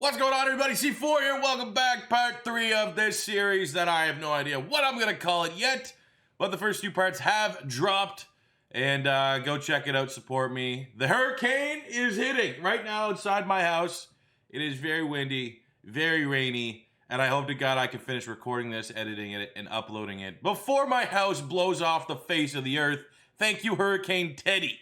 What's going on, everybody? C4 here. Welcome back. Part 3 of this series that I have no idea what I'm going to call it yet. But the first 2 parts have dropped. And go check it out. Support me. The hurricane is hitting right now inside my house. It is very windy, very rainy. And I hope to God I can finish recording this, editing it, and uploading it before my house blows off the face of the earth. Thank you, Hurricane Teddy.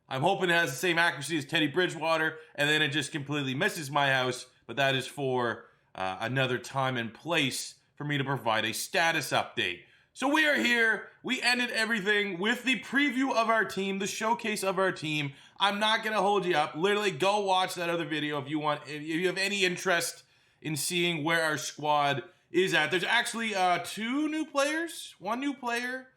I'm hoping it has the same accuracy as Teddy Bridgewater, and then it just completely misses my house. But that is for another time and place for me to provide a status update. So we are here. We ended everything with the preview of our team, the showcase of our team. I'm not going to hold you up. Literally, go watch that other video if you want. If you have any interest in seeing where our squad is at. There's actually 2 new players. 1 new player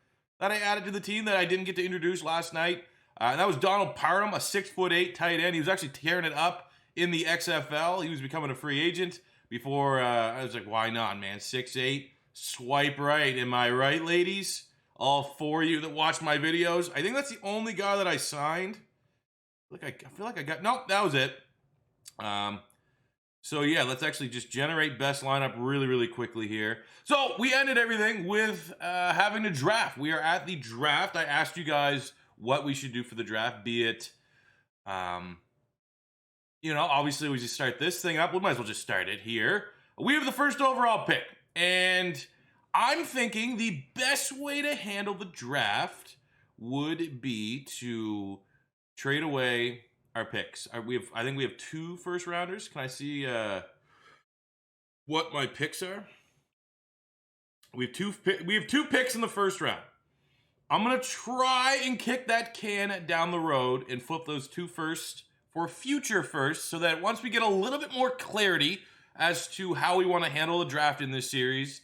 that I added to the team that I didn't get to introduce last night. And that was Donald Parham, a 6'8" tight end. He was actually tearing it up in the XFL. He was becoming a free agent before I was like, why not, man? 6'8", swipe right. Am I right, ladies? All 4 of you that watch my videos. I think that's the only guy that I signed. I feel like I got, nope, that was it. So yeah, let's actually just generate best lineup really quickly here. So we ended everything with having a draft. We are at the draft. I asked you guys what we should do for the draft, be it, you know, obviously we just start this thing up. We might as well just start it here. We have the first overall pick, and I'm thinking the best way to handle the draft would be to trade away our picks. I think we have 2 first rounders. Can I see what my picks are? We have 2 picks in the first round. I'm gonna try and kick that can down the road and flip those 2 first for future first, so that once we get a little bit more clarity as to how we want to handle the draft in this series,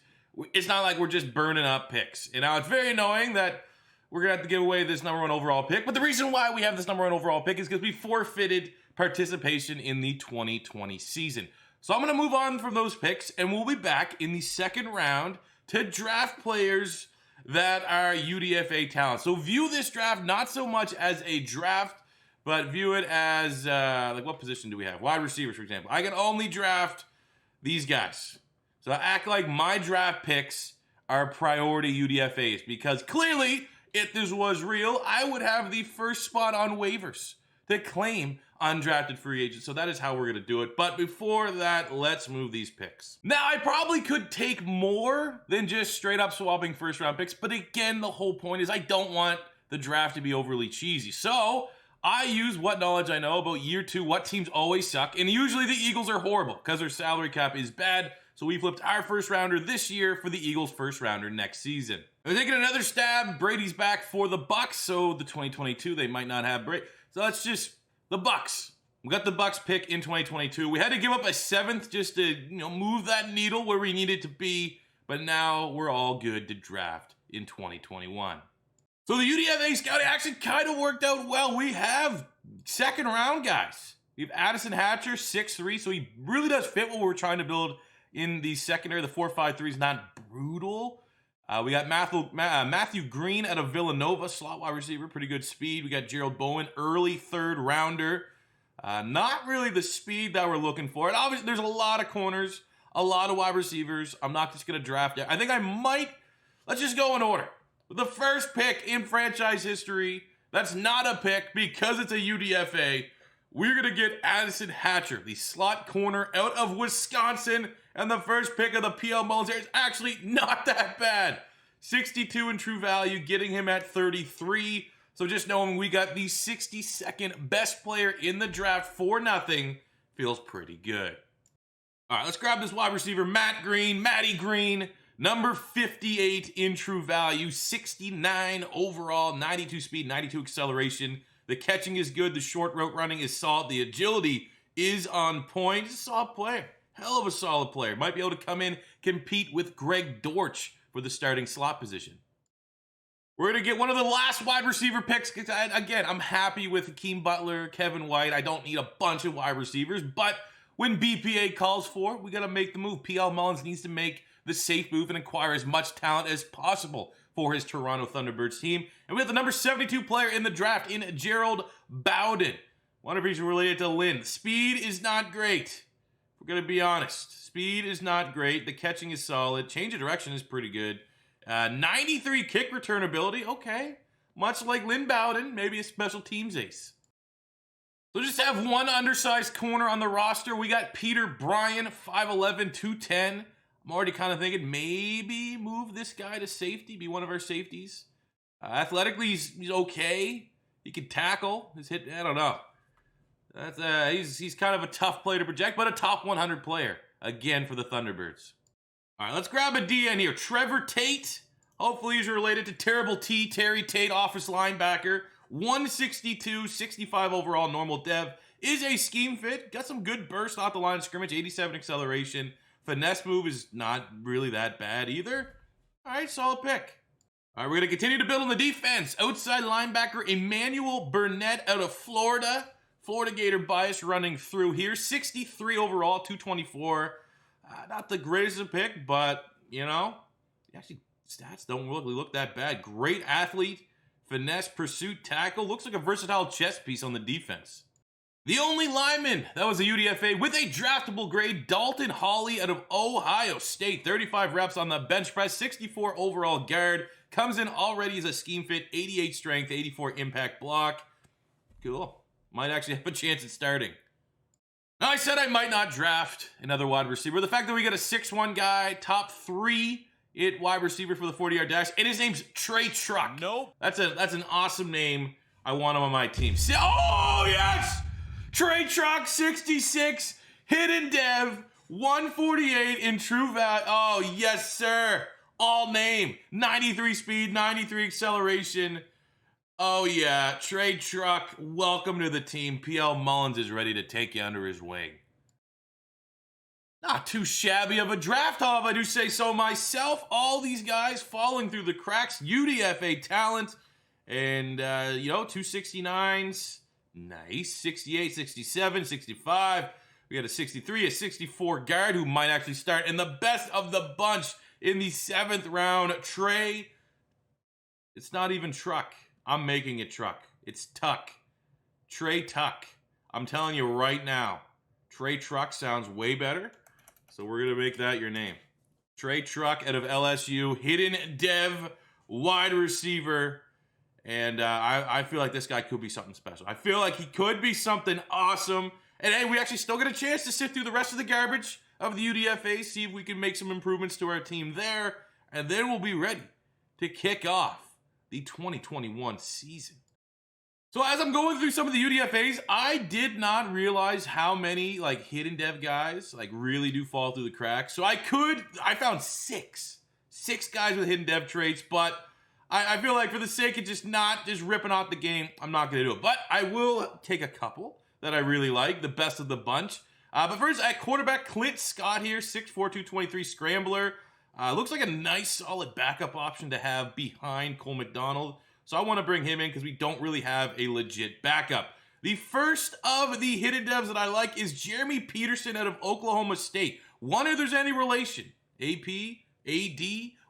it's not like we're just burning up picks. And now it's very annoying that we're going to have to give away this #1 overall pick, but the reason why we have this #1 overall pick is because we forfeited participation in the 2020 season. So I'm going to move on from those picks, and we'll be back in the second round to draft players that are UDFA talent. So view this draft not so much as a draft, but view it as, like, what position do we have? Wide receivers, for example. I can only draft these guys. So act like my draft picks are priority UDFAs, because clearly, if this was real, I would have the first spot on waivers to claim undrafted free agents. So that is how we're going to do it. But before that, let's move these picks. Now, I probably could take more than just straight up swapping first round picks. But again, the whole point is I don't want the draft to be overly cheesy. So I use what knowledge I know about year 2, what teams always suck. And usually the Eagles are horrible because their salary cap is bad. So we flipped our first rounder this year for the Eagles' first rounder next season. We're taking another stab. Brady's back for the Bucks. So the 2022, they might not have Brady. So that's just the Bucks. We got the Bucks pick in 2022. We had to give up a 7th just to, you know, move that needle where we needed to be. But now we're all good to draft in 2021. So the UDFA scouting actually kind of worked out well. We have second round guys. We have Addison Hatcher, 6'3", so he really does fit what we're trying to build in the secondary. The 4.53 is not brutal. We got Matthew Green out of Villanova, slot wide receiver, pretty good speed. We got Gerald Bowden, early 3rd rounder. Not really the speed that we're looking for. And obviously, there's a lot of corners, a lot of wide receivers. I'm not just going to draft it. I think I might. Let's just go in order. The first pick in franchise history, that's not a pick because it's a UDFA. We're going to get Addison Hatcher, the slot corner out of Wisconsin. And the first pick of the PL Mullins is actually not that bad. 62 in true value, getting him at 33. So just knowing we got the 62nd best player in the draft for nothing feels pretty good. All right, let's grab this wide receiver, Matty Green. Number 58 in true value, 69 overall, 92 speed, 92 acceleration. The catching is good. The short route running is solid. The agility is on point. He's a solid player. Hell of a solid player. Might be able to come in, compete with Greg Dortch for the starting slot position. We're going to get one of the last wide receiver picks. Again, I'm happy with Hakeem Butler, Kevin White. I don't need a bunch of wide receivers, but when BPA calls for, we got to make the move. PL Mullins needs to make the safe move and acquire as much talent as possible for his Toronto Thunderbirds team. And we have the number 72 player in the draft in Gerald Bowden. Wonder if he's related to Lynn. Speed is not great. We're going to be honest. Speed is not great. The catching is solid. Change of direction is pretty good. 93 kick return ability. Okay. Much like Lynn Bowden, maybe a special teams ace. So just have one undersized corner on the roster. We got Peter Bryan, 5'11", 210. I'm already kind of thinking maybe move this guy to safety, be one of our safeties. Athletically, he's okay. He can tackle. His hit, I don't know. He's kind of a tough player to project, but a top 100 player, again, for the Thunderbirds. All right, let's grab a DN here. Trevor Tate. Hopefully he's related to Terrible T, Terry Tate, office linebacker. 162, 65 overall, normal dev. Is a scheme fit. Got some good burst off the line of scrimmage. 87 acceleration. Finesse move is not really that bad either. All right, solid pick. All right, we're going to continue to build on the defense. Outside linebacker Emmanuel Burnett out of Florida. Florida Gator bias running through here. 63 overall, 224. Not the greatest of pick, but, you know, actually, stats don't really look that bad. Great athlete. Finesse, pursuit, tackle. Looks like a versatile chess piece on the defense. The only lineman that was a UDFA with a draftable grade, Dalton Hawley out of Ohio State. 35 reps on the bench press, 64 overall guard. Comes in already as a scheme fit, 88 strength, 84 impact block. Cool. Might actually have a chance at starting. Now, I said I might not draft another wide receiver. The fact that we got a 6'1 guy, top 3 wide receiver for the 40-yard dash, and his name's Trey Truck. Nope. That's an awesome name. I want him on my team. Oh, yes! Trey Truck, 66, hidden dev, 148 in true value. Oh, yes, sir. All name. 93 speed, 93 acceleration. Oh, yeah. Trey Truck, welcome to the team. PL Mullins is ready to take you under his wing. Not too shabby of a draft haul, if I do say so myself. All these guys falling through the cracks. UDFA talent. And, 269s. Nice. 68, 67, 65. We got a 63, a 64 guard who might actually start. And the best of the bunch in the 7th round, Trey. It's not even Truck. I'm making it Truck. It's Tuck. Trey Tuck. I'm telling you right now. Trey Truck sounds way better. So we're going to make that your name. Trey Truck out of LSU. Hidden dev. Wide receiver. And I feel like this guy could be something special. I feel like he could be something awesome. And hey, we actually still get a chance to sift through the rest of the garbage of the UDFA. See if we can make some improvements to our team there. And then we'll be ready to kick off the 2021 season. So as I'm going through some of the UDFAs, I did not realize how many hidden dev guys really do fall through the cracks. So I found six guys with hidden dev traits, but I feel like for the sake of just ripping off the game, I'm not going to do it. But I will take a couple that I really like, the best of the bunch. But first, at quarterback, Clint Scott here, 6'4", 223 scrambler. Looks like a nice, solid backup option to have behind Cole McDonald. So I want to bring him in because we don't really have a legit backup. The first of the hidden devs that I like is Jeremy Peterson out of Oklahoma State. Wonder if there's any relation. AP, AD,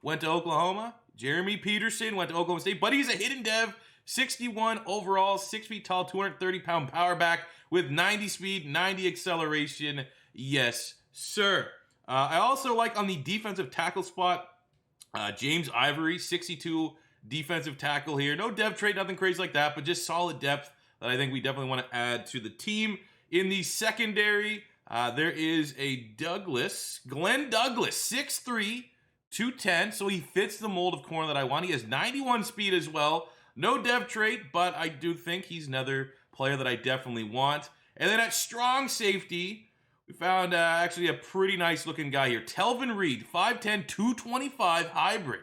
went to Oklahoma. Jeremy Peterson went to Oklahoma State, but he's a hidden dev. 61 overall, 6 feet tall, 230-pound power back with 90 speed, 90 acceleration. Yes, sir. I also like on the defensive tackle spot, James Ivory, 62 defensive tackle here. No dev trait, nothing crazy like that, but just solid depth that I think we definitely want to add to the team. In the secondary, there is a Glenn Douglas, 6'3", 210, so he fits the mold of corner that I want. He has 91 speed as well. No dev trait, but I do think he's another player that I definitely want. And then at strong safety, we found actually a pretty nice looking guy here. Telvin Reed, 5'10", 225 hybrid.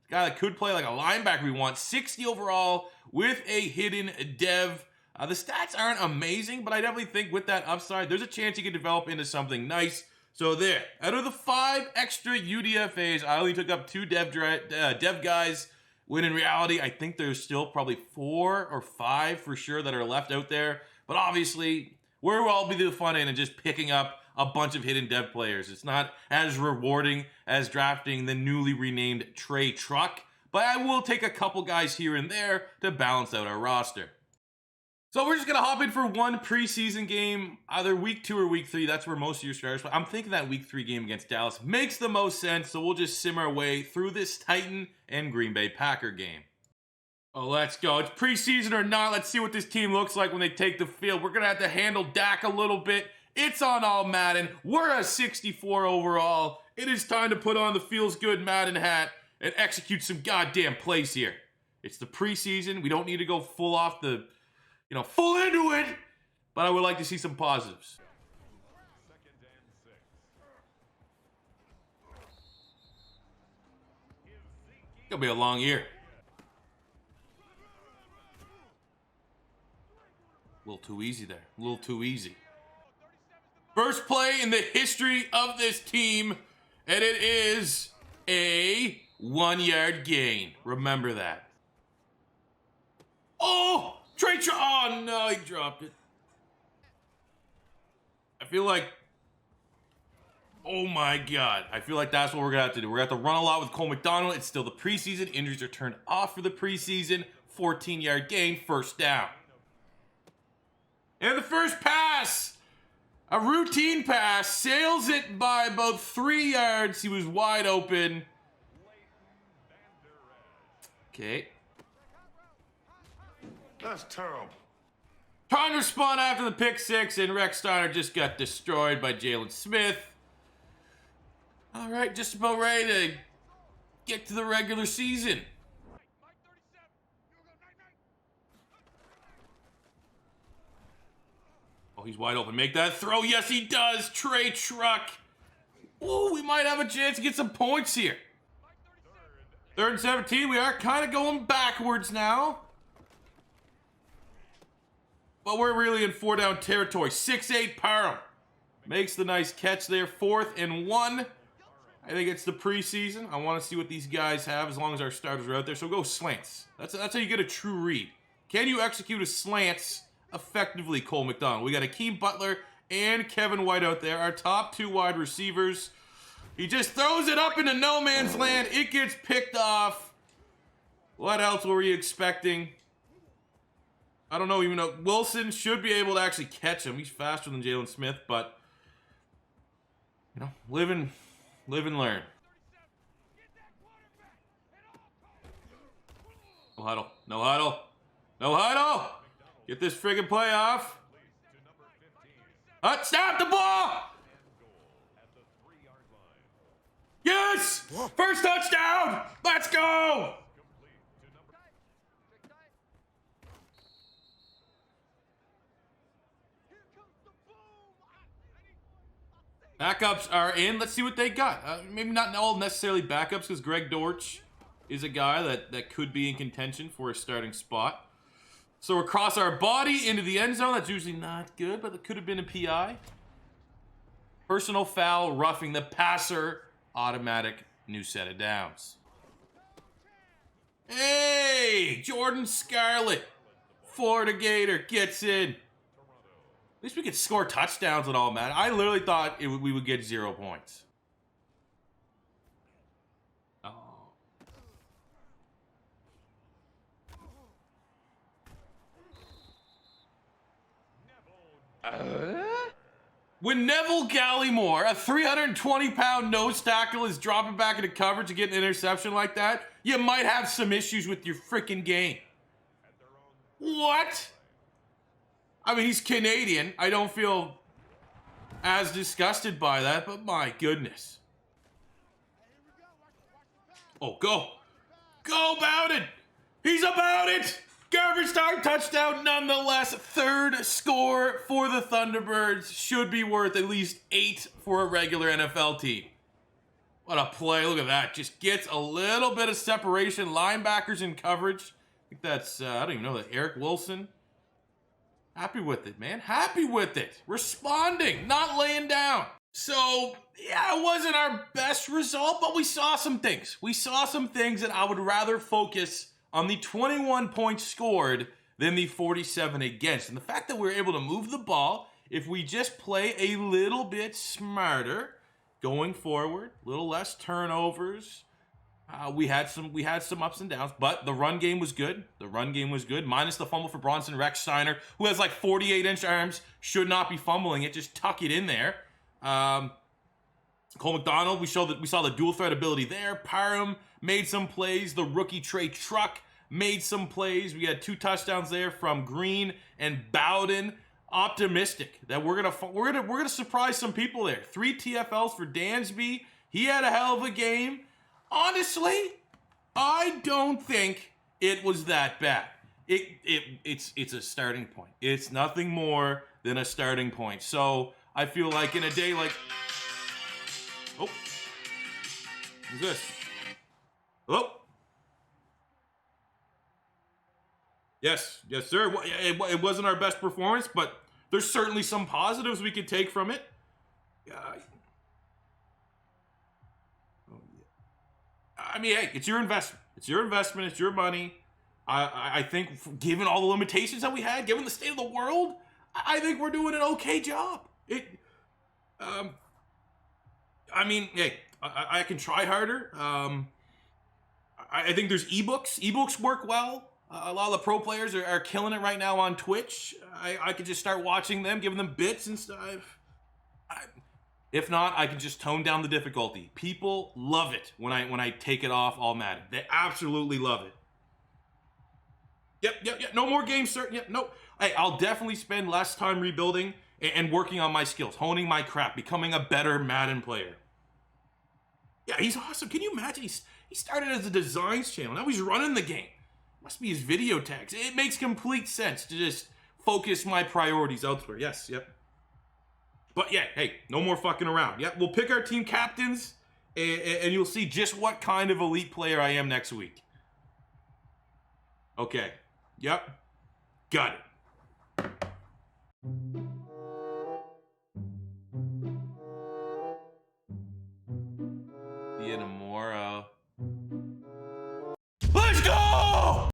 Guy that could play like a linebacker we want. 60 overall with a hidden dev. The stats aren't amazing, but I definitely think with that upside, there's a chance he could develop into something nice. So there, out of the 5 extra UDFAs, I only took up 2 dev guys, when in reality, I think there's still probably 4 or 5 for sure that are left out there. But obviously, we're all be the fun in and just picking up a bunch of hidden dev players. It's not as rewarding as drafting the newly renamed Trey Truck, but I will take a couple guys here and there to balance out our roster. So we're just going to hop in for one preseason game, either week 2 or week 3. That's where most of your starters. I'm thinking that week 3 game against Dallas makes the most sense. So we'll just simmer our way through this Titan and Green Bay Packer game. Oh, let's go. It's preseason or not. Let's see what this team looks like when they take the field. We're going to have to handle Dak a little bit. It's on all Madden. We're a 64 overall. It is time to put on the feels good Madden hat and execute some goddamn plays here. It's the preseason. We don't need to go full off the, full into it. But I would like to see some positives. It's going to be a long year. A little too easy there. A little too easy. First play in the history of this team, and it is a 1-yard gain. Remember that. Oh! Oh, no, he dropped it. I feel like... Oh, my God. I feel like that's what we're going to have to do. We're going to have to run a lot with Cole Mcdonald. It's still the preseason. Injuries are turned off for the preseason. 14-yard gain, first down. And the first pass, a routine pass, sails it by about 3 yards. He was wide open. Okay. That's terrible. Trying to respond after the pick 6, and Rex Steiner just got destroyed by Jalen Smith. All right, just about ready to get to the regular season. Oh, he's wide open. Make that throw. Yes, he does. Trey Truck. Ooh, we might have a chance to get some points here. 3rd and 17. We are kind of going backwards now. But we're really in 4-down territory. 6'8" Parham makes the nice catch there. 4th and 1. I think it's the preseason. I want to see what these guys have as long as our starters are out there. So go slants. That's how you get a true read. Can you execute a slants effectively, Cole Mcdonald? We got Akeem Butler and Kevin White out there. Our top 2 wide receivers. He just throws it up into no man's land. It gets picked off. What else were we expecting? I don't know even though Wilson should be able to actually catch him. He's faster than Jalen Smith, but live and learn. No huddle. No huddle. No huddle. Get this friggin' play off. Stop the ball. Yes! First touchdown. Let's go. Backups are in. Let's see what they got. Maybe not all necessarily backups because Greg Dortch is a guy that could be in contention for a starting spot. So we're across our body into the end zone. That's usually not good, but it could have been a PI. Personal foul, roughing the passer, automatic new set of downs. Hey, Jordan Scarlett, Florida Gator gets in. At least we could score touchdowns and all, man. I literally thought we would get 0 points. When Neville Gallimore, a 320-pound nose tackle, is dropping back into coverage to get an interception like that, you might have some issues with your freaking game. What? I mean, he's Canadian. I don't feel as disgusted by that, but my goodness. Oh, go. Go, Bowden. He's about it. Garbage time touchdown nonetheless. 3rd score for the Thunderbirds. Should be worth at least 8 for a regular NFL team. What a play. Look at that. Just gets a little bit of separation. Linebackers in coverage. I think that's, I don't even know that. Eric Wilson. Happy with it, man. Happy with it. Responding, not laying down. So, yeah, it wasn't our best result, but we saw some things. We saw some things that I would rather focus on the 21 points scored than the 47 against. And the fact that we were able to move the ball, if we just play a little bit smarter going forward, a little less turnovers, We had some ups and downs, but the run game was good. The run game was good, minus the fumble for Bronson Rechsteiner, who has like 48-inch arms, should not be fumbling it. Just tuck it in there. Cole Mcdonald, we saw the dual threat ability there. Parham made some plays. The rookie Trey Truck made some plays. We had 2 touchdowns there from Green and Bowden. Optimistic that we're gonna surprise some people there. 3 TFLs for Dansby. He had a hell of a game. Honestly, I don't think it was that bad. It's a starting point. It's nothing more than a starting point. So I feel like in a day like, oh, who's this? Hello? Yes, sir. It wasn't our best performance, but there's certainly some positives we could take from it. I mean, hey, it's your investment. It's your investment. It's your money. I think, given all the limitations that we had, given the state of the world, I think we're doing an okay job. I mean, hey, I can try harder. I think there's ebooks. Ebooks work well. A lot of the pro players are killing it right now on Twitch. I could just start watching them, giving them bits and stuff. If not, I can just tone down the difficulty. People love it when I take it off all Madden. They absolutely love it. Yep. No more games, sir. Yep, no. Hey, I'll definitely spend less time rebuilding and working on my skills, honing my craft, becoming a better Madden player. Yeah, he's awesome. Can you imagine? He started as a designs channel. Now he's running the game. Must be his video tags. It makes complete sense to just focus my priorities elsewhere. Yes, yep. But yeah, hey, no more fucking around. Yeah, we'll pick our team captains, and you'll see just what kind of elite player I am next week. Okay. Yep. Got it. See you tomorrow.